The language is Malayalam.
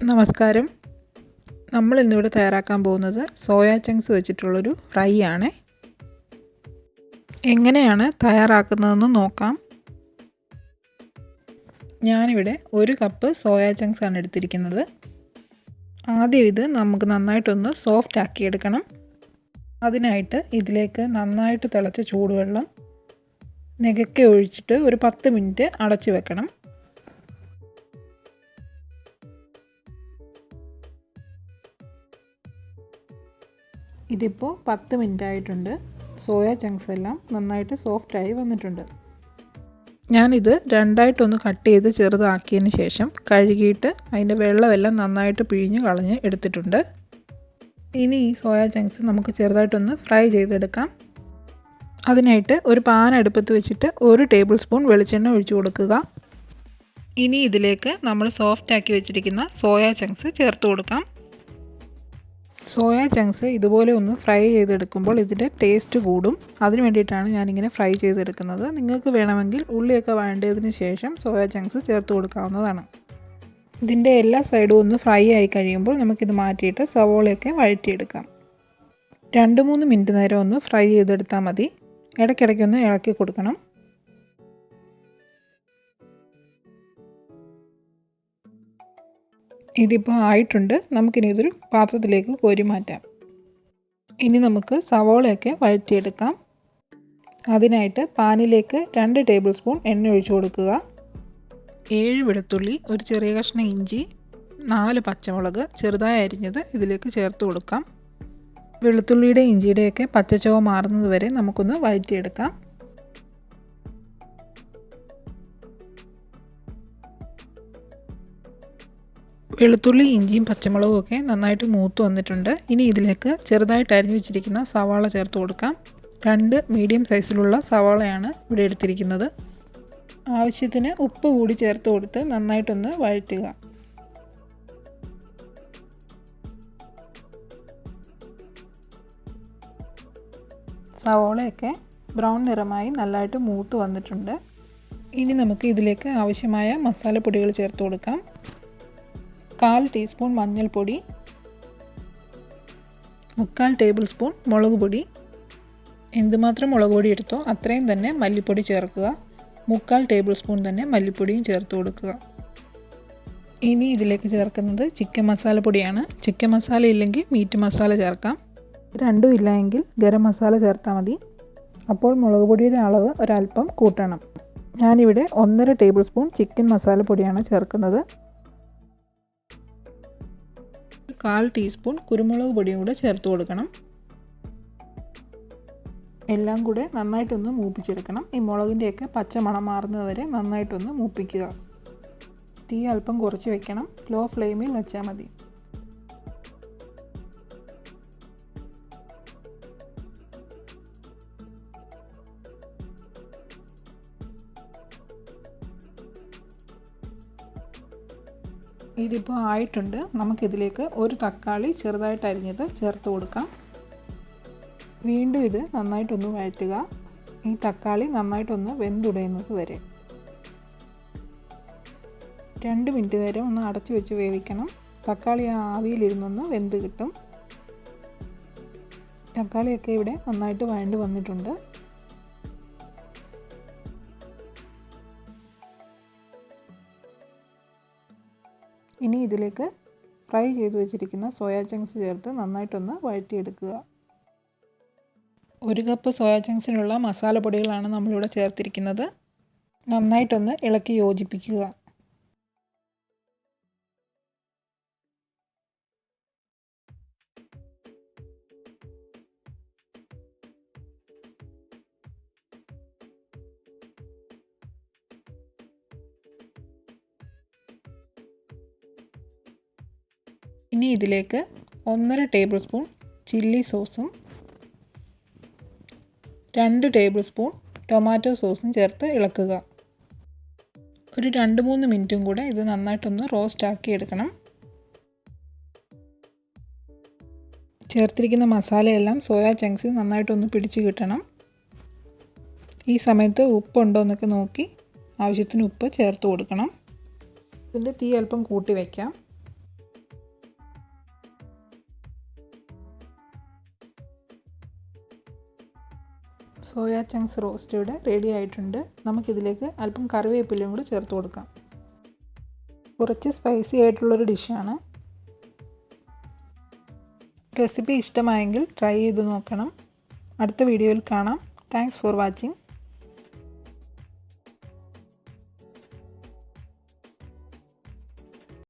നമസ്കാരം. നമ്മൾ ഇന്നിവിടെ തയ്യാറാക്കാൻ പോകുന്നത് സോയ ചങ്ക്സ് വെച്ചിട്ടുള്ളൊരു ഫ്രൈ ആണ്. എങ്ങനെയാണ് തയ്യാറാക്കുന്നതെന്ന് നോക്കാം. ഞാനിവിടെ 1 കപ്പ് സോയ ചങ്ക്സ് ആണ് എടുത്തിരിക്കുന്നത്. ആദ്യം ഇത് നമുക്ക് നന്നായിട്ടൊന്ന് സോഫ്റ്റ് ആക്കി എടുക്കണം. അതിനായിട്ട് ഇതിലേക്ക് നന്നായിട്ട് തിളച്ച ചൂടുവെള്ളം നികക്കെ ഒഴിച്ചിട്ട് ഒരു 10 മിനിറ്റ് അടച്ചു വെക്കണം. ഇതിപ്പോൾ 10 മിനിറ്റ് ആയിട്ടുണ്ട്. സോയ ചങ്ക്സ് എല്ലാം നന്നായിട്ട് സോഫ്റ്റായി വന്നിട്ടുണ്ട്. ഞാനിത് രണ്ടായിട്ടൊന്ന് കട്ട് ചെയ്ത് ചെറുതാക്കിയതിന് ശേഷം കഴുകിയിട്ട് അതിൻ്റെ വെള്ളമെല്ലാം നന്നായിട്ട് പിഴിഞ്ഞ് കളഞ്ഞ് എടുത്തിട്ടുണ്ട്. ഇനി ഈ സോയ ചങ്ക്സ് നമുക്ക് ചെറുതായിട്ടൊന്ന് ഫ്രൈ ചെയ്തെടുക്കാം. അതിനായിട്ട് ഒരു പാൻ അടുപ്പത്ത് വെച്ചിട്ട് 1 ടേബിൾ സ്പൂൺ വെളിച്ചെണ്ണ ഒഴിച്ചു കൊടുക്കുക. ഇനി ഇതിലേക്ക് നമ്മൾ സോഫ്റ്റാക്കി വെച്ചിരിക്കുന്ന സോയ ചങ്ക്സ് ചേർത്ത് കൊടുക്കാം. സോയ ചങ്ക്സ് ഇതുപോലെ ഒന്ന് ഫ്രൈ ചെയ്തെടുക്കുമ്പോൾ ഇതിൻ്റെ ടേസ്റ്റ് കൂടും. അതിന് വേണ്ടിയിട്ടാണ് ഞാനിങ്ങനെ ഫ്രൈ ചെയ്തെടുക്കുന്നത്. നിങ്ങൾക്ക് വേണമെങ്കിൽ ഉള്ളിയൊക്കെ വഴണ്ടതിന് ശേഷം സോയ ചങ്ക്സ് ചേർത്ത് കൊടുക്കാവുന്നതാണ്. ഇതിൻ്റെ എല്ലാ സൈഡും ഒന്ന് ഫ്രൈ ആയി കഴിയുമ്പോൾ നമുക്കിത് മാറ്റിയിട്ട് സവോളയൊക്കെ വഴറ്റിയെടുക്കാം. 2-3 മിനിറ്റ് നേരം ഒന്ന് ഫ്രൈ ചെയ്തെടുത്താൽ മതി. ഇടയ്ക്കിടയ്ക്കൊന്ന് ഇളക്കി കൊടുക്കണം. ഇതിപ്പോൾ ആയിട്ടുണ്ട്. നമുക്കിനി ഇതൊരു പാത്രത്തിലേക്ക് കോരി മാറ്റാം. ഇനി നമുക്ക് സവോളയൊക്കെ വഴറ്റിയെടുക്കാം. അതിനായിട്ട് പാനിലേക്ക് 2 ടേബിൾ സ്പൂൺ എണ്ണ ഒഴിച്ചു കൊടുക്കുക. 7 വെളുത്തുള്ളി, ഒരു ചെറിയ കഷ്ണം ഇഞ്ചി, 4 പച്ചമുളക് ചെറുതായി അരിഞ്ഞത് ഇതിലേക്ക് ചേർത്ത് കൊടുക്കാം. വെളുത്തുള്ളിയുടെ ഇഞ്ചിയുടെയൊക്കെ പച്ചച്ചുവ മാറുന്നത് വരെ നമുക്കൊന്ന് വഴറ്റിയെടുക്കാം. വെളുത്തുള്ളി, ഇഞ്ചിയും പച്ചമുളകും ഒക്കെ നന്നായിട്ട് മൂത്ത് വന്നിട്ടുണ്ട്. ഇനി ഇതിലേക്ക് ചെറുതായിട്ട് അരിഞ്ഞു വെച്ചിരിക്കുന്ന സവാള ചേർത്ത് കൊടുക്കാം. 2 മീഡിയം സൈസിലുള്ള സവാളയാണ് ഇവിടെ എടുത്തിരിക്കുന്നത്. ആവശ്യത്തിന് ഉപ്പ് കൂടി ചേർത്ത് കൊടുത്ത് നന്നായിട്ടൊന്ന് വഴറ്റുക. സവാളയൊക്കെ ബ്രൗൺ നിറമായി നല്ലതായിട്ട് മൂത്ത് വന്നിട്ടുണ്ട്. ഇനി നമുക്ക് ഇതിലേക്ക് ആവശ്യമായ മസാലപ്പൊടികൾ ചേർത്ത് കൊടുക്കാം. 1/4 ടീസ്പൂൺ മഞ്ഞൾപ്പൊടി, 3/4 ടേബിൾ സ്പൂൺ മുളക് പൊടി, എന്തുമാത്രം മുളക് പൊടി എടുത്തോ അത്രയും തന്നെ മല്ലിപ്പൊടി ചേർക്കുക. 3/4 ടേബിൾ സ്പൂൺ തന്നെ മല്ലിപ്പൊടിയും ചേർത്ത് കൊടുക്കുക. ഇനി ഇതിലേക്ക് ചേർക്കുന്നത് ചിക്കൻ മസാലപ്പൊടിയാണ്. ചിക്കൻ മസാല ഇല്ലെങ്കിൽ മീറ്റ് മസാല ചേർക്കാം. രണ്ടും ഇല്ല എങ്കിൽ ഗരം മസാല ചേർത്താൽ മതി. അപ്പോൾ മുളക് പൊടിയുടെ അളവ് ഒരല്പം കൂട്ടണം. ഞാനിവിടെ 1.5 ടേബിൾ സ്പൂൺ ചിക്കൻ മസാലപ്പൊടിയാണ് ചേർക്കുന്നത്. 1/4 ടീസ്പൂൺ കുരുമുളക് പൊടിയും കൂടെ ചേർത്ത് കൊടുക്കണം. എല്ലാം കൂടെ നന്നായിട്ടൊന്ന് മൂപ്പിച്ചെടുക്കണം. ഈ മുളകിൻ്റെയൊക്കെ പച്ച മണം മാറുന്നത് വരെ നന്നായിട്ടൊന്ന് മൂപ്പിക്കുക. തീ അല്പം കുറച്ച് വെക്കണം. ലോ ഫ്ലെയിമിൽ വെച്ചാൽ മതി. ഇതിപ്പോൾ ആയിട്ടുണ്ട്. നമുക്കിതിലേക്ക് 1 തക്കാളി ചെറുതായിട്ട് അരിഞ്ഞത് ചേർത്ത് കൊടുക്കാം. വീണ്ടും ഇത് നന്നായിട്ടൊന്ന് വഴറ്റുക. ഈ തക്കാളി നന്നായിട്ടൊന്ന് വെന്തുടയുന്നത് വരെ 2 മിനിറ്റ് നേരം ഒന്ന് അടച്ചു വെച്ച് വേവിക്കണം. തക്കാളി ആവിയിലിരുന്നൊന്ന് വെന്ത് കിട്ടും. തക്കാളിയൊക്കെ ഇവിടെ നന്നായിട്ട് വഴണ്ട് വന്നിട്ടുണ്ട്. ഇനി ഇതിലേക്ക് ഫ്രൈ ചെയ്ത് വെച്ചിരിക്കുന്ന സോയ ചങ്ക്സ് ചേർത്ത് നന്നായിട്ടൊന്ന് വഴറ്റിയെടുക്കുക. 1 കപ്പ് സോയ ചങ്ക്സിനുള്ള മസാലപ്പൊടികളാണ് നമ്മളിവിടെ ചേർത്തിരിക്കുന്നത്. നന്നായിട്ടൊന്ന് ഇളക്കി യോജിപ്പിക്കുക. ഇനി ഇതിലേക്ക് 1.5 ടേബിൾ സ്പൂൺ ചില്ലി സോസും 2 ടേബിൾ സ്പൂൺ ടൊമാറ്റോ സോസും ചേർത്ത് ഇളക്കുക. ഒരു 2-3 മിനിറ്റും കൂടെ ഇത് നന്നായിട്ടൊന്ന് റോസ്റ്റ് ആക്കി എടുക്കണം. ചേർത്തിരിക്കുന്ന മസാലയെല്ലാം സോയ ചങ്ക്സിൽ നന്നായിട്ടൊന്ന് പിടിച്ച് കിട്ടണം. ഈ സമയത്ത് ഉപ്പുണ്ടോ എന്നൊക്കെ നോക്കി ആവശ്യത്തിന് ഉപ്പ് ചേർത്ത് കൊടുക്കണം. ഇതിൻ്റെ തീ അല്പം കൂട്ടി വയ്ക്കാം. സോയ ചങ്ക്സ് റോസ്റ്റ് ഇവിടെ റെഡി ആയിട്ടുണ്ട്. നമുക്കിതിലേക്ക് അല്പം കറിവേപ്പിലയും കൂടി ചേർത്ത് കൊടുക്കാം. കുറച്ച് സ്പൈസി ആയിട്ടുള്ളൊരു ഡിഷാണ്. റെസിപ്പി ഇഷ്ടമായെങ്കിൽ ട്രൈ ചെയ്ത് നോക്കണം. അടുത്ത വീഡിയോയിൽ കാണാം. Thanks for watching.